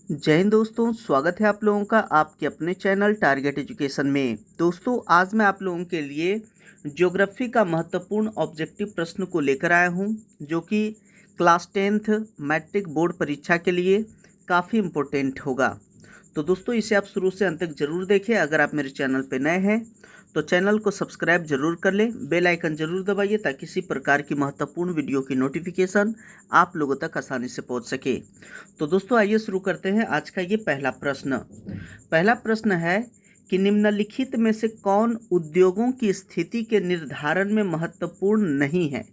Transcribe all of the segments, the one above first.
जय हिंद दोस्तों, स्वागत है आप लोगों का आपके अपने चैनल टारगेट एजुकेशन में। दोस्तों, आज मैं आप लोगों के लिए ज्योग्राफी का महत्वपूर्ण ऑब्जेक्टिव प्रश्न को लेकर आया हूं, जो कि क्लास 10th मैट्रिक बोर्ड परीक्षा के लिए काफ़ी इम्पोर्टेंट होगा। तो दोस्तों, इसे आप शुरू से अंत तक जरूर देखें। अगर आप मेरे चैनल पर नए हैं तो चैनल को सब्सक्राइब जरूर कर लें, बेल आइकन जरूर दबाइए ताकि किसी प्रकार की महत्वपूर्ण वीडियो की नोटिफिकेशन आप लोगों तक आसानी से पहुंच सके। तो दोस्तों, आइए शुरू करते हैं आज का ये पहला प्रश्न। पहला प्रश्न है कि निम्नलिखित में से कौन उद्योगों की स्थिति के निर्धारण में महत्वपूर्ण नहीं है।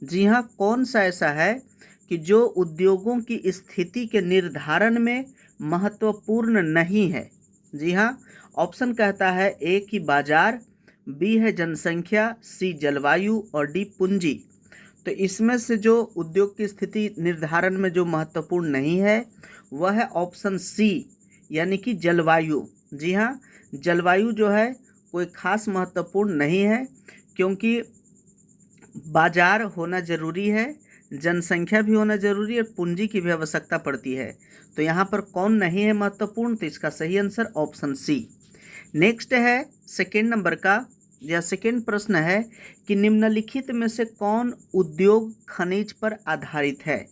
जी हाँ, कौन सा ऐसा है कि जो उद्योगों की स्थिति के निर्धारण में महत्वपूर्ण नहीं है। जी हाँ, ऑप्शन कहता है ए कि बाजार, बी है जनसंख्या, सी जलवायु और डी पूंजी। तो इसमें से जो उद्योग की स्थिति निर्धारण में जो महत्वपूर्ण नहीं है वह है ऑप्शन सी, यानी कि जलवायु। जी हाँ, जलवायु जो है कोई खास महत्वपूर्ण नहीं है, क्योंकि बाजार होना जरूरी है, जनसंख्या भी होना जरूरी है और पूंजी की भी आवश्यकता पड़ती है। तो यहाँ पर कौन नहीं है महत्वपूर्ण, तो इसका सही आंसर ऑप्शन सी। नेक्स्ट है सेकेंड नंबर का या सेकेंड प्रश्न है कि निम्नलिखित में से कौन उद्योग खनिज पर आधारित है।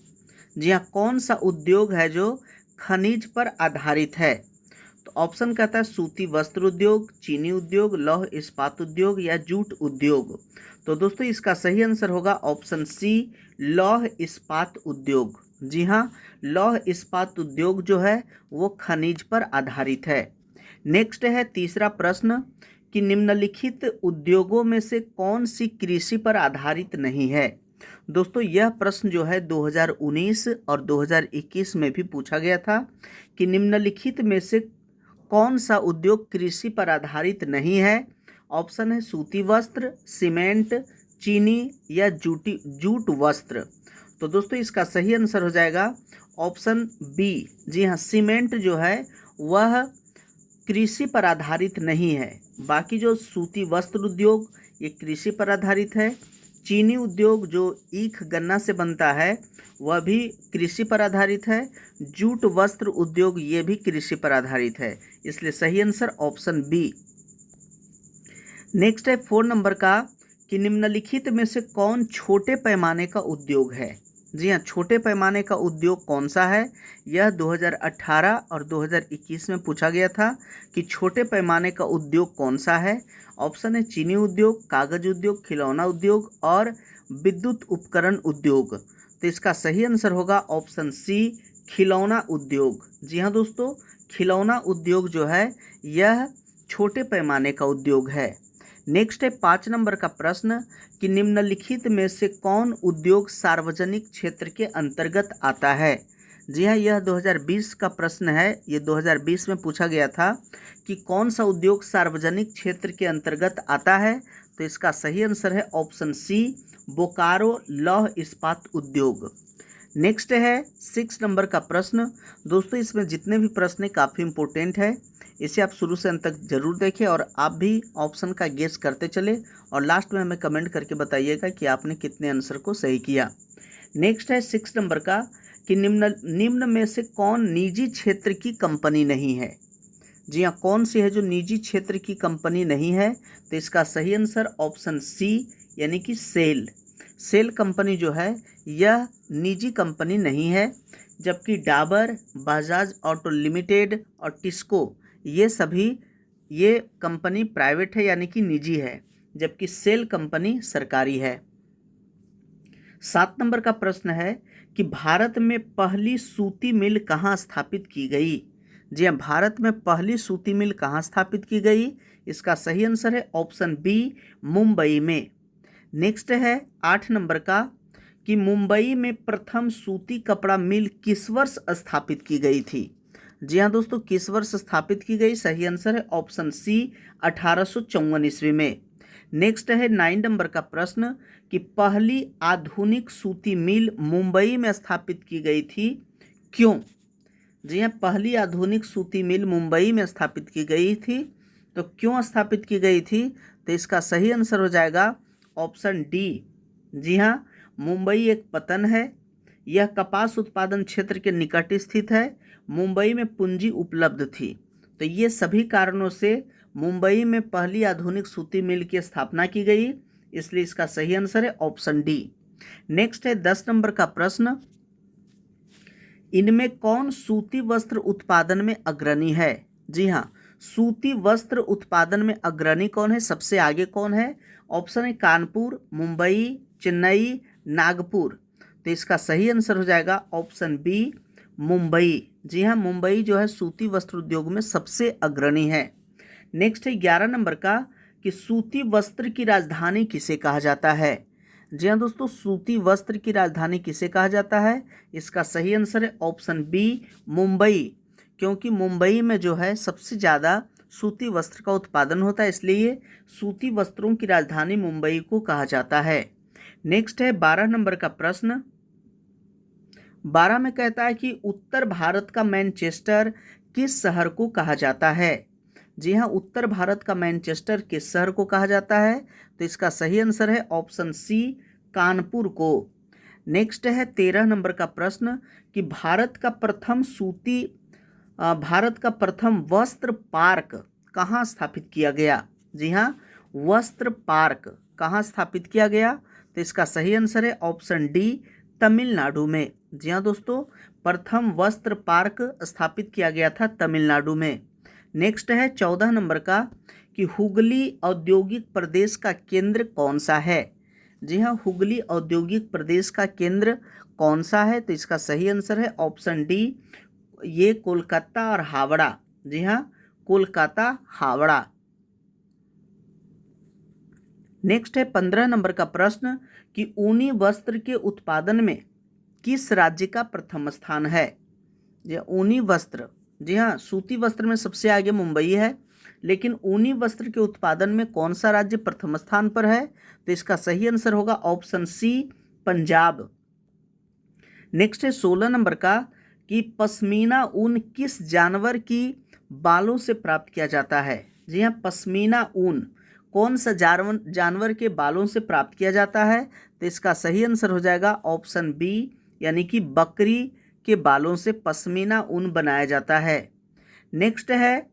जी हाँ, कौन सा उद्योग है जो खनिज पर आधारित है। तो ऑप्शन कहता है सूती वस्त्र उद्योग, चीनी उद्योग, लौह इस्पात उद्योग या जूट उद्योग। तो दोस्तों, इसका सही आंसर होगा ऑप्शन सी, लौह इस्पात उद्योग। जी हाँ, लौह इस्पात उद्योग जो है वो खनिज पर आधारित है। नेक्स्ट है तीसरा प्रश्न कि निम्नलिखित उद्योगों में से कौन सी कृषि पर आधारित नहीं है। दोस्तों, यह प्रश्न जो है 2019 और 2021 में भी पूछा गया था कि निम्नलिखित में से कौन सा उद्योग कृषि पर आधारित नहीं है। ऑप्शन है सूती वस्त्र, सीमेंट, चीनी या जूट वस्त्र। तो दोस्तों, इसका सही आंसर हो जाएगा ऑप्शन बी। जी हाँ, सीमेंट जो है वह कृषि पर आधारित नहीं है। बाकी जो सूती वस्त्र उद्योग ये कृषि पर आधारित है। चीनी उद्योग जो ईख गन्ना से बनता है वह भी कृषि पर आधारित है। जूट वस्त्र उद्योग ये भी कृषि पर आधारित है, इसलिए सही आंसर ऑप्शन बी। नेक्स्ट है 4 नंबर का कि निम्नलिखित में से कौन छोटे पैमाने का उद्योग है। जी हाँ, छोटे पैमाने का उद्योग कौन सा है। यह 2018 और 2021 में पूछा गया था कि छोटे पैमाने का उद्योग कौन सा है। ऑप्शन है चीनी उद्योग, कागज उद्योग, खिलौना उद्योग और विद्युत उपकरण उद्योग। तो इसका सही आंसर होगा ऑप्शन सी, खिलौना उद्योग। जी हाँ दोस्तों, खिलौना उद्योग जो है यह छोटे पैमाने का उद्योग है। नेक्स्ट है 5 नंबर का प्रश्न कि निम्नलिखित में से कौन उद्योग सार्वजनिक क्षेत्र के अंतर्गत आता है। जी हाँ, यह 2020 का प्रश्न है। ये 2020 में पूछा गया था कि कौन सा उद्योग सार्वजनिक क्षेत्र के अंतर्गत आता है। तो इसका सही आंसर है ऑप्शन सी, बोकारो लौह इस्पात उद्योग। नेक्स्ट है 6 नंबर का प्रश्न। दोस्तों, इसमें जितने भी प्रश्न हैं काफ़ी इंपॉर्टेंट है, इसे आप शुरू से अंत तक जरूर देखें और आप भी ऑप्शन का गेस करते चले और लास्ट में हमें कमेंट करके बताइएगा कि आपने कितने आंसर को सही किया। नेक्स्ट है 6 नंबर का कि निम्न में से कौन निजी क्षेत्र की कंपनी नहीं है। जी हाँ, कौन सी है जो निजी क्षेत्र की कंपनी नहीं है। तो इसका सही आंसर ऑप्शन सी, यानी कि सेल। सेल कंपनी जो है यह निजी कंपनी नहीं है, जबकि डाबर, बजाज ऑटो लिमिटेड और टिस्को ये कंपनी प्राइवेट है, यानी कि निजी है, जबकि सेल कंपनी सरकारी है। 7 नंबर का प्रश्न है कि भारत में पहली सूती मिल कहाँ स्थापित की गई। जी हाँ, भारत में पहली सूती मिल कहाँ स्थापित की गई। इसका सही आंसर है ऑप्शन बी, मुंबई में। नेक्स्ट है 8 नंबर का कि मुंबई में प्रथम सूती कपड़ा मिल किस वर्ष स्थापित की गई थी। जी हाँ दोस्तों, किस वर्ष स्थापित की गई। सही आंसर है ऑप्शन सी, 1854 ईस्वी में। नेक्स्ट है 9 नंबर का प्रश्न कि पहली आधुनिक सूती मिल मुंबई में स्थापित की गई थी, क्यों। जी हाँ, पहली आधुनिक सूती मिल मुंबई में स्थापित की गई थी, तो क्यों स्थापित की गई थी। तो इसका सही आंसर हो जाएगा ऑप्शन डी। जी हाँ, मुंबई एक पतन है, यह कपास उत्पादन क्षेत्र के निकट स्थित है। मुंबई में पूंजी उपलब्ध थी। तो ये सभी कारणों से मुंबई में पहली आधुनिक सूती मिल की स्थापना की गई, इसलिए इसका सही आंसर है ऑप्शन डी। नेक्स्ट है 10 नंबर का प्रश्न, इनमें कौन सूती वस्त्र उत्पादन में अग्रणी है? जी हाँ, सूती वस्त्र उत्पादन में अग्रणी कौन है, सबसे आगे कौन है? ऑप्शन है कानपुर, मुंबई, चेन्नई, नागपुर। तो इसका सही आंसर हो जाएगा ऑप्शन बी, मुंबई। जी हाँ, मुंबई जो है सूती वस्त्र उद्योग में सबसे अग्रणी है। नेक्स्ट है 11 नंबर का कि सूती वस्त्र की राजधानी किसे कहा जाता है? जी हाँ दोस्तों, सूती वस्त्र की राजधानी किसे कहा जाता है? इसका सही आंसर है ऑप्शन बी, मुंबई, क्योंकि मुंबई में जो है सबसे ज़्यादा सूती वस्त्र का उत्पादन होता है, इसलिए सूती वस्त्रों की राजधानी मुंबई को कहा जाता है। नेक्स्ट है 12 नंबर का प्रश्न। 12 में कहता है कि उत्तर भारत का मैनचेस्टर किस शहर को कहा जाता है? जी हाँ, उत्तर भारत का मैनचेस्टर किस शहर को कहा जाता है? तो इसका सही आंसर है ऑप्शन सी, कानपुर को। नेक्स्ट है 13 नंबर का प्रश्न कि भारत का प्रथम वस्त्र पार्क कहाँ स्थापित किया गया? जी हाँ, वस्त्र पार्क कहाँ स्थापित किया गया? तो इसका सही आंसर है ऑप्शन डी, तमिलनाडु में। जी हाँ दोस्तों, प्रथम वस्त्र पार्क स्थापित किया गया था तमिलनाडु में। नेक्स्ट है 14 नंबर का कि हुगली औद्योगिक प्रदेश का केंद्र कौन सा है? जी हाँ, हुगली औद्योगिक प्रदेश का केंद्र कौन सा है? तो इसका सही आंसर है ऑप्शन डी, ये कोलकाता और हावड़ा। जी हाँ, कोलकाता, हावड़ा। नेक्स्ट है 15 नंबर का प्रश्न कि ऊनी वस्त्र के उत्पादन में किस राज्य का प्रथम स्थान है? जी ऊनी वस्त्र, जी हाँ, सूती वस्त्र में सबसे आगे मुंबई है, लेकिन ऊनी वस्त्र के उत्पादन में कौन सा राज्य प्रथम स्थान पर है? तो इसका सही आंसर होगा ऑप्शन सी, पंजाब। नेक्स्ट है 16 नंबर का कि पश्मीना ऊन किस जानवर की बालों से प्राप्त किया जाता है? जी हाँ, पश्मीना ऊन कौन सा जानवर के बालों से प्राप्त किया जाता है? तो इसका सही आंसर हो जाएगा ऑप्शन बी, यानी कि बकरी के बालों से पश्मीना ऊन बनाया जाता है। नेक्स्ट है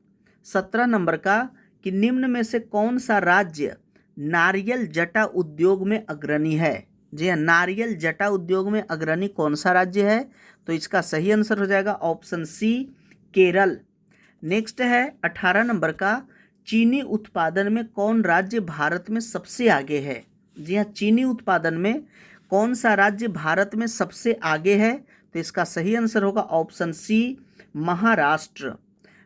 17 नंबर का कि निम्न में से कौन सा राज्य नारियल जटा उद्योग में अग्रणी है? जी हाँ, नारियल जटा उद्योग में अग्रणी कौन सा राज्य है? तो इसका सही आंसर हो जाएगा ऑप्शन सी, केरल। नेक्स्ट है 18 नंबर का, चीनी उत्पादन में कौन राज्य भारत में सबसे आगे है? जी हाँ, चीनी उत्पादन में कौन सा राज्य भारत में सबसे आगे है? तो इसका सही आंसर होगा ऑप्शन सी, महाराष्ट्र।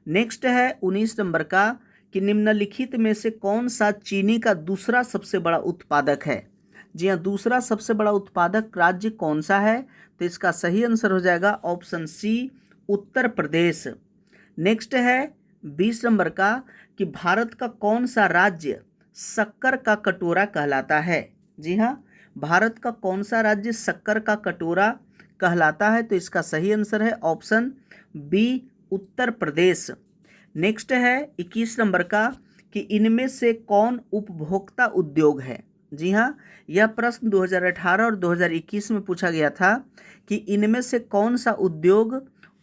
नेक्स्ट है 19 नंबर का कि निम्नलिखित में से कौन सा चीनी का दूसरा सबसे बड़ा उत्पादक है? जी हाँ, दूसरा सबसे बड़ा उत्पादक राज्य कौन सा है? तो इसका सही आंसर हो जाएगा option C, Uttar Pradesh. Next है 20 नंबर का कि भारत का कौन सा राज्य शक्कर का कटोरा कहलाता है? जी हाँ, भारत का कौन सा राज्य शक्कर का कटोरा कहलाता है? तो इसका सही आंसर है option B, Uttar Pradesh. Next है 21 नंबर का कि इनमें से कौन उपभोक्ता उद्योग है? जी हाँ, यह प्रश्न 2018 और 2021 में पूछा गया था कि इनमें से कौन सा उद्योग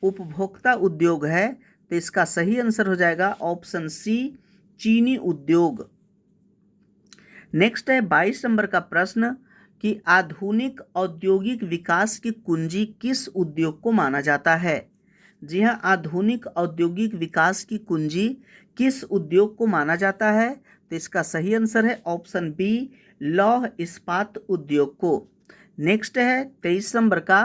उपभोक्ता उद्योग है? तो इसका सही आंसर हो जाएगा ऑप्शन सी, चीनी उद्योग। नेक्स्ट है 22 नंबर का प्रश्न कि आधुनिक औद्योगिक विकास की कुंजी किस उद्योग को माना जाता है? जी हाँ, आधुनिक औद्योगिक विकास की कुंजी किस उद्योग को माना जाता है? तो इसका सही आंसर है ऑप्शन बी, लौह इस्पात उद्योग को। नेक्स्ट है 23 नंबर का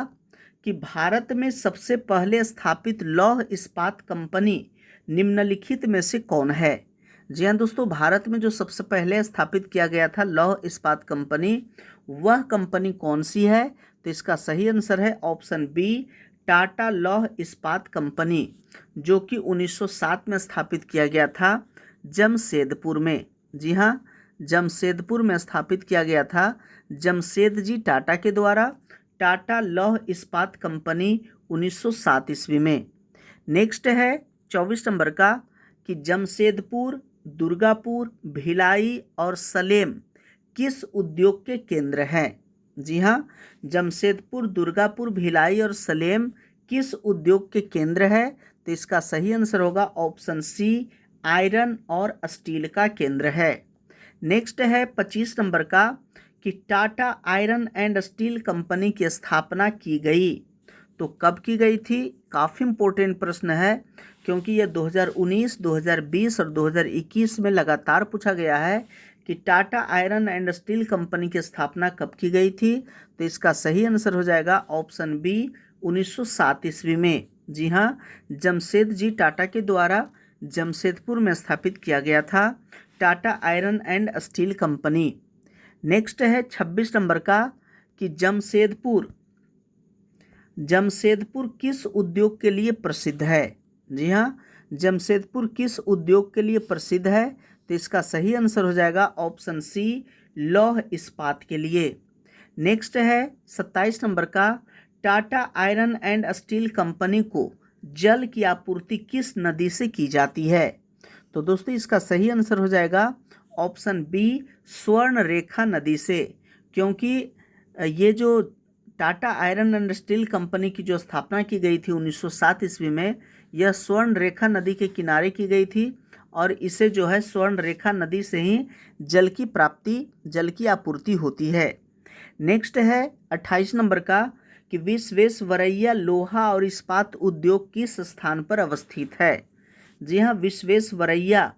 कि भारत में सबसे पहले स्थापित लौह इस्पात कंपनी निम्नलिखित में से कौन है? जी हाँ दोस्तों, भारत में जो सबसे पहले स्थापित किया गया था लौह इस्पात कंपनी, वह कंपनी कौन सी है? तो इसका सही आंसर है ऑप्शन बी, टाटा लौह इस्पात कंपनी, जो कि 1907 में स्थापित किया गया था जमशेदपुर में। जी हाँ, जमशेदपुर में स्थापित किया गया था जमशेद जी टाटा के द्वारा टाटा लौह इस्पात कंपनी 1907 ईस्वी में। नेक्स्ट है 24 नंबर का कि जमशेदपुर, दुर्गापुर, भिलाई और सलेम किस उद्योग के केंद्र हैं? जी हाँ, जमशेदपुर, दुर्गापुर, भिलाई और सलेम किस उद्योग के केंद्र है? तो इसका सही आंसर होगा ऑप्शन सी, आयरन और स्टील का केंद्र है। नेक्स्ट है 25 नंबर का कि Tata iron and steel company की स्थापना की गई, तो कब की गई थी? काफ़ी इम्पोर्टेंट प्रश्न है, क्योंकि यह 2019, 2020 और 2021 में लगातार पूछा गया है कि Tata iron and steel company की स्थापना कब की गई थी। तो इसका सही आंसर हो जाएगा ऑप्शन बी, 1907 ईस्वी में। जी हाँ, जमशेद जी टाटा के द्वारा जमशेदपुर में स्थापित किया गया था Tata iron and steel company. Next है 26 नंबर का कि जमशेदपुर किस उद्योग के लिए प्रसिद्ध है? जी हाँ, जमशेदपुर किस उद्योग के लिए प्रसिद्ध है? तो इसका सही आंसर हो जाएगा ऑप्शन सी, लौह इस्पात के लिए। नेक्स्ट है 27 नंबर का, Tata iron and steel company को जल की आपूर्ति किस नदी से की जाती है? तो दोस्तों इसका सही आंसर हो जाएगा ऑप्शन बी, स्वर्ण रेखा नदी से, क्योंकि ये जो Tata iron and steel company की जो स्थापना की गई थी 1907 ईस्वी में, यह स्वर्ण रेखा नदी के किनारे की गई थी और इसे जो है स्वर्ण रेखा नदी से ही जल की प्राप्ति, जल की आपूर्ति होती है। नेक्स्ट है 28 नंबर का कि विश्वेश्वरैया लोहा और इस्पात उद्योग किस स्थान पर अवस्थित है? जी हाँ, विश्वेश्वरैया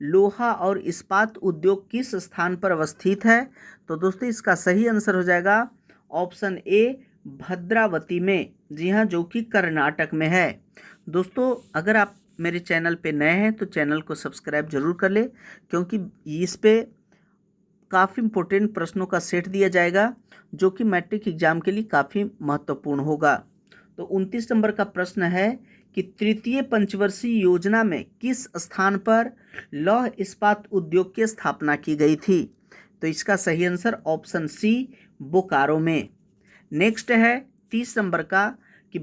लोहा और इस्पात उद्योग किस स्थान पर अवस्थित है? तो दोस्तों इसका सही आंसर हो जाएगा ऑप्शन ए, भद्रावती में। जी हाँ, जो कि कर्नाटक में है। दोस्तों अगर आप मेरे चैनल पे नए हैं तो चैनल को सब्सक्राइब जरूर कर ले, क्योंकि इस पे काफ़ी इम्पोर्टेंट प्रश्नों का सेट दिया जाएगा जो कि मैट्रिक एग्जाम के लिए काफ़ी महत्वपूर्ण होगा। तो 29 नंबर का प्रश्न है कि तृतीय पंचवर्षीय योजना में किस स्थान पर लौह इस्पात उद्योग की स्थापना की गई थी? तो इसका सही आंसर ऑप्शन सी, बोकारो में। नेक्स्ट है 30 नंबर का कि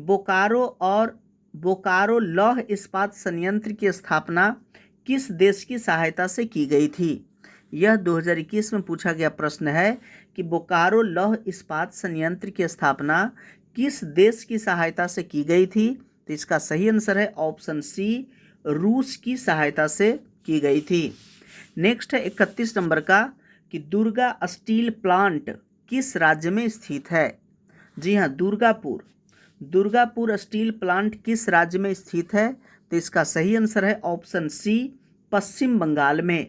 बोकारो लौह इस्पात संयंत्र की स्थापना किस देश की सहायता से की गई थी? यह 2021 में पूछा गया प्रश्न है कि बोकारो लौह इस्पात संयंत्र की स्थापना किस देश की सहायता से की गई थी? तो इसका सही आंसर है ऑप्शन सी, रूस की सहायता से की गई थी। नेक्स्ट है 31 नंबर का कि दुर्गा स्टील प्लांट किस राज्य में स्थित है? जी हाँ, दुर्गापुर स्टील प्लांट किस राज्य में स्थित है? तो इसका सही आंसर है ऑप्शन सी, पश्चिम बंगाल में।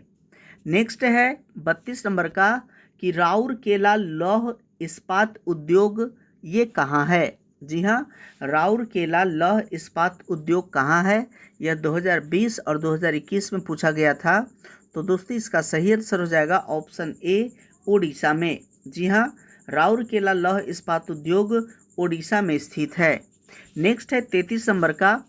नेक्स्ट है 32 नंबर का कि राउरकेला लौह इस्पात उद्योग ये कहाँ है? जी हाँ, राउरकेला लौह इस्पात उद्योग कहाँ है? यह 2020 और 2021 में पूछा गया था। तो दोस्तों इसका सही आंसर हो जाएगा ऑप्शन ए, ओडिशा में। जी हाँ, राउरकेला लौह इस्पात उद्योग ओडिशा में स्थित है। नेक्स्ट है 33 नंबर का,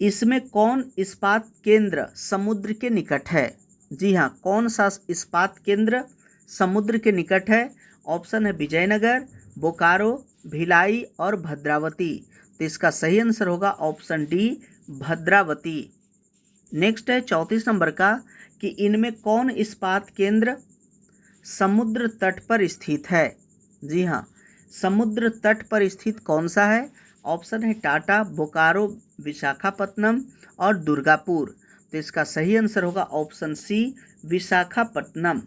इसमें कौन इस्पात केंद्र समुद्र के निकट है? जी हाँ, कौन सा इस्पात केंद्र समुद्र के निकट है? ऑप्शन है विजयनगर, बोकारो, भिलाई और भद्रावती। तो इसका सही आंसर होगा ऑप्शन डी, भद्रावती। नेक्स्ट है 34 नंबर का कि इनमें कौन इस्पात केंद्र समुद्र तट पर स्थित है? जी हाँ, समुद्र तट पर स्थित कौन सा है? ऑप्शन है टाटा, बोकारो, विशाखापट्टनम और दुर्गापुर। तो इसका सही आंसर होगा ऑप्शन सी, विशाखापट्टनम।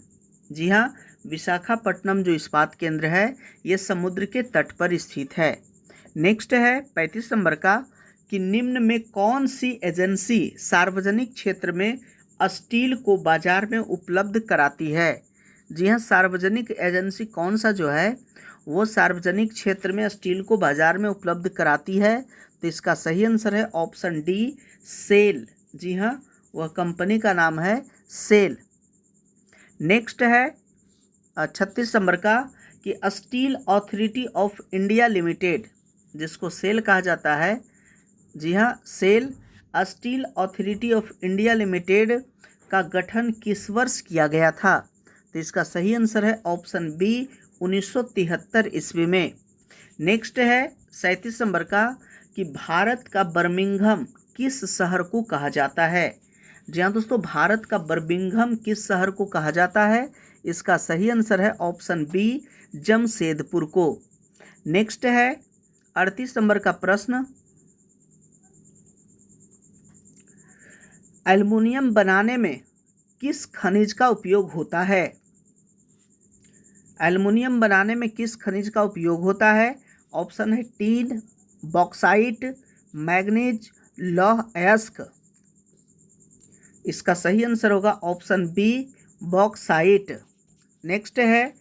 जी हाँ, विशाखापट्टनम जो इस्पात केंद्र है ये समुद्र के तट पर स्थित है। नेक्स्ट है 35 नंबर का कि निम्न में कौन सी एजेंसी सार्वजनिक क्षेत्र में स्टील को बाजार में उपलब्ध कराती है? जी हाँ, सार्वजनिक एजेंसी कौन सा जो है वो सार्वजनिक क्षेत्र में स्टील को बाजार में उपलब्ध कराती है? तो इसका सही आंसर है ऑप्शन डी, सेल। जी हाँ, वह कंपनी का नाम है सेल। नेक्स्ट है 36 नंबर का कि steel authority of India limited, जिसको सेल कहा जाता है, जी हाँ SAIL, steel authority of India limited का गठन किस वर्ष किया गया था? तो इसका सही आंसर है ऑप्शन बी, 1973 ईस्वी में। नेक्स्ट है 37 नंबर का कि भारत का बर्मिंघम किस शहर को कहा जाता है? जी हाँ दोस्तों, भारत का बर्मिंघम किस शहर को कहा जाता है? इसका सही आंसर है ऑप्शन बी जमशेदपुर को। नेक्स्ट है 38 नंबर का प्रश्न, एल्युमिनियम बनाने में किस खनिज का उपयोग होता है? एल्युमिनियम बनाने में किस खनिज का उपयोग होता है? ऑप्शन है टीन, बॉक्साइट, मैग्नीज, लौह अयस्क। इसका सही आंसर होगा ऑप्शन बी बॉक्साइट। नेक्स्ट है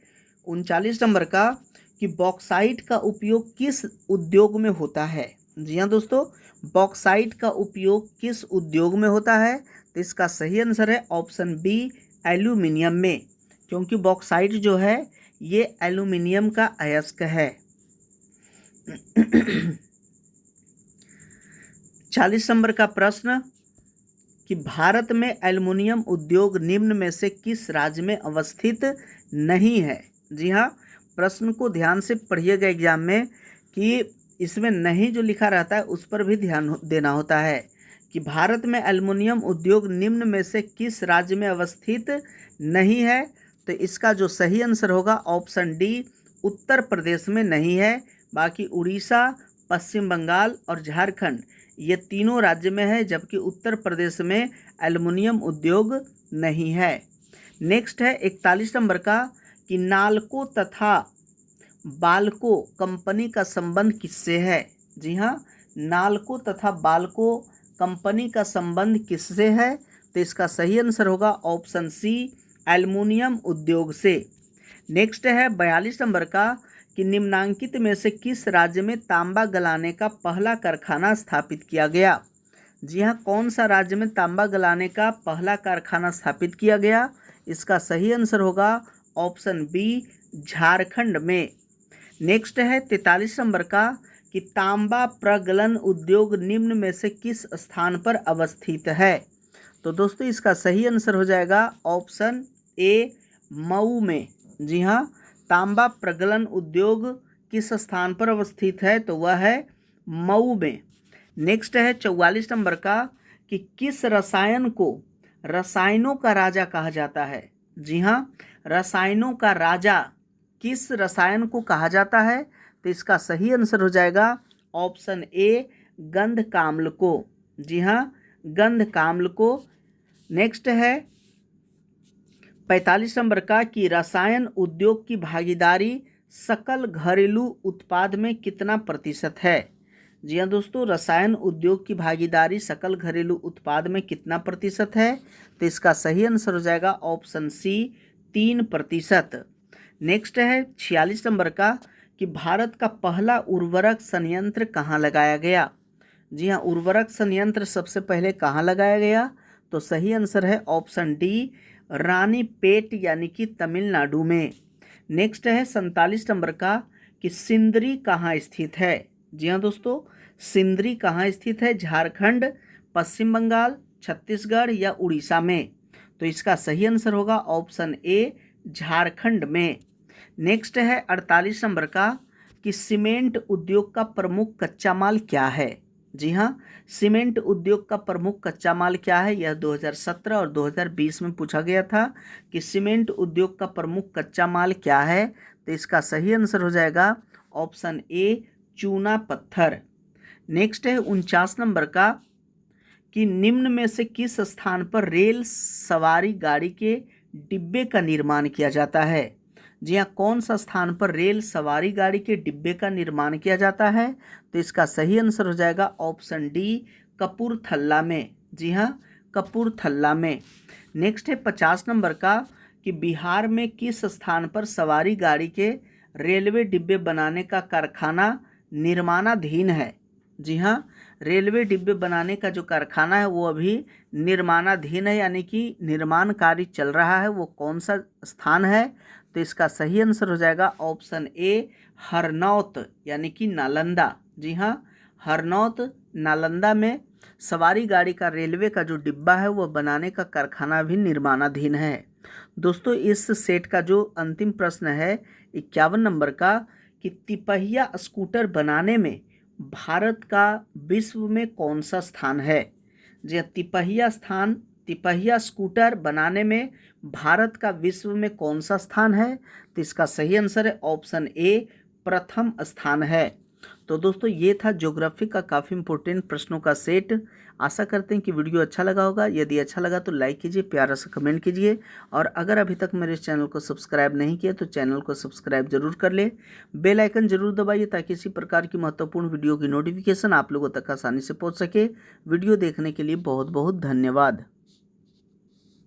39 नंबर का कि बॉक्साइट का उपयोग किस उद्योग में होता है? जी हाँ दोस्तों, बॉक्साइट का उपयोग किस उद्योग में होता है? तो इसका सही आंसर है ऑप्शन बी एल्यूमिनियम में, क्योंकि बॉक्साइट जो है ये एल्यूमिनियम का अयस्क है। 40 नंबर का प्रश्न कि भारत में एल्युमिनियम उद्योग निम्न में से किस राज्य में अवस्थित नहीं है? जी हाँ, प्रश्न को ध्यान से पढ़िएगा एग्जाम में कि इसमें नहीं जो लिखा रहता है उस पर भी ध्यान देना होता है कि भारत में एल्युमिनियम उद्योग निम्न में से किस राज्य में अवस्थित नहीं है। तो इसका जो सही आंसर होगा ऑप्शन डी उत्तर प्रदेश में नहीं है, बाकी उड़ीसा, पश्चिम बंगाल और झारखंड ये तीनों राज्य में है, जबकि उत्तर प्रदेश में एल्युमिनियम उद्योग नहीं है। नेक्स्ट है 41 नंबर का कि नाल्को तथा बाल्को कंपनी का संबंध किससे है? जी हाँ, नाल्को तथा बाल्को कंपनी का संबंध किससे है? तो इसका सही आंसर होगा ऑप्शन सी एल्युमिनियम उद्योग से। नेक्स्ट है 42 नंबर का कि निम्नांकित में से किस राज्य में तांबा गलाने का पहला कारखाना स्थापित किया गया? जी हाँ, कौन सा राज्य में तांबा गलाने का पहला कारखाना स्थापित किया गया? इसका सही आंसर होगा ऑप्शन बी झारखंड में। नेक्स्ट है 43 नंबर का कि तांबा प्रगलन उद्योग निम्न में से किस स्थान पर अवस्थित है? तो दोस्तों इसका सही आंसर हो जाएगा ऑप्शन ए मऊ में। जी हाँ, तांबा प्रगलन उद्योग किस स्थान पर अवस्थित है? तो वह है मऊ में। नेक्स्ट है 44 नंबर का कि किस रसायन को रसायनों का राजा कहा जाता है? जी हाँ, रसायनों का राजा किस रसायन को कहा जाता है? तो इसका सही आंसर हो जाएगा ऑप्शन ए गंधकाम्ल को। जी हाँ, गंधकाम्ल को। नेक्स्ट है 45 नंबर का कि रसायन उद्योग की भागीदारी सकल घरेलू उत्पाद में कितना प्रतिशत है? जी हाँ दोस्तों, रसायन उद्योग की भागीदारी सकल घरेलू उत्पाद में कितना प्रतिशत है? तो इसका सही आंसर हो जाएगा ऑप्शन सी 3%। नेक्स्ट है 46 नंबर का कि भारत का पहला उर्वरक संयंत्र कहाँ लगाया गया? जी हाँ, उर्वरक संयंत्र सबसे पहले कहाँ लगाया गया? तो सही आंसर है ऑप्शन डी रानीपेट यानी कि तमिलनाडु में। नेक्स्ट है 47 नंबर का कि सिंदरी कहाँ स्थित है? जी हाँ दोस्तों, सिंदरी कहाँ स्थित है? झारखंड, पश्चिम बंगाल, छत्तीसगढ़ या उड़ीसा में? तो इसका सही आंसर होगा ऑप्शन ए झारखंड में। नेक्स्ट है 48 नंबर का कि सीमेंट उद्योग का प्रमुख कच्चा माल क्या है? जी हाँ, सीमेंट उद्योग का प्रमुख कच्चा माल क्या है? यह 2017 और 2020 में पूछा गया था कि सीमेंट उद्योग का प्रमुख कच्चा माल क्या है? तो इसका सही आंसर हो जाएगा ऑप्शन ए चूना पत्थर। नेक्स्ट है 49 नंबर का कि निम्न में से किस स्थान पर रेल सवारी गाड़ी के डिब्बे का निर्माण किया जाता है? जी हाँ, कौन सा स्थान पर रेल सवारी गाड़ी के डिब्बे का निर्माण किया जाता है? तो इसका सही आंसर हो जाएगा ऑप्शन डी कपूरथला में। जी हाँ, कपूरथला में। नेक्स्ट है 50 नंबर का कि बिहार में किस स्थान पर सवारी गाड़ी के रेलवे डिब्बे बनाने का कारखाना निर्माणाधीन है? जी हाँ, रेलवे डिब्बे बनाने का जो कारखाना है वो अभी निर्माणाधीन है, यानी कि निर्माण कार्य चल रहा है। वो कौन सा स्थान है? तो इसका सही आंसर हो जाएगा ऑप्शन ए हरनौत यानी कि नालंदा। जी हाँ, हरनौत नालंदा में सवारी गाड़ी का रेलवे का जो डिब्बा है वो बनाने का कारखाना भी निर्माणाधीन है। दोस्तों इस सेट का जो अंतिम प्रश्न है 51 नंबर का कि तिपहिया स्कूटर बनाने में भारत का विश्व में कौन सा स्थान है? जी तिपहिया स्थान तिपहिया स्कूटर बनाने में भारत का विश्व में कौन सा स्थान है? तो इसका सही आंसर है ऑप्शन ए, प्रथम स्थान है। तो दोस्तों ये था ज्योग्राफी का काफ़ी इंपॉर्टेंट प्रश्नों का सेट। आशा करते हैं कि वीडियो अच्छा लगा होगा। यदि अच्छा लगा तो लाइक कीजिए, प्यारा सा कमेंट कीजिए, और अगर अभी तक मेरे इस चैनल को सब्सक्राइब नहीं किया तो चैनल को सब्सक्राइब जरूर कर ले, बेल आइकन जरूर दबाइए ताकि इसी प्रकार की महत्वपूर्ण वीडियो की नोटिफिकेशन आप लोगों तक आसानी से पहुंच सके। वीडियो देखने के लिए बहुत बहुत धन्यवाद।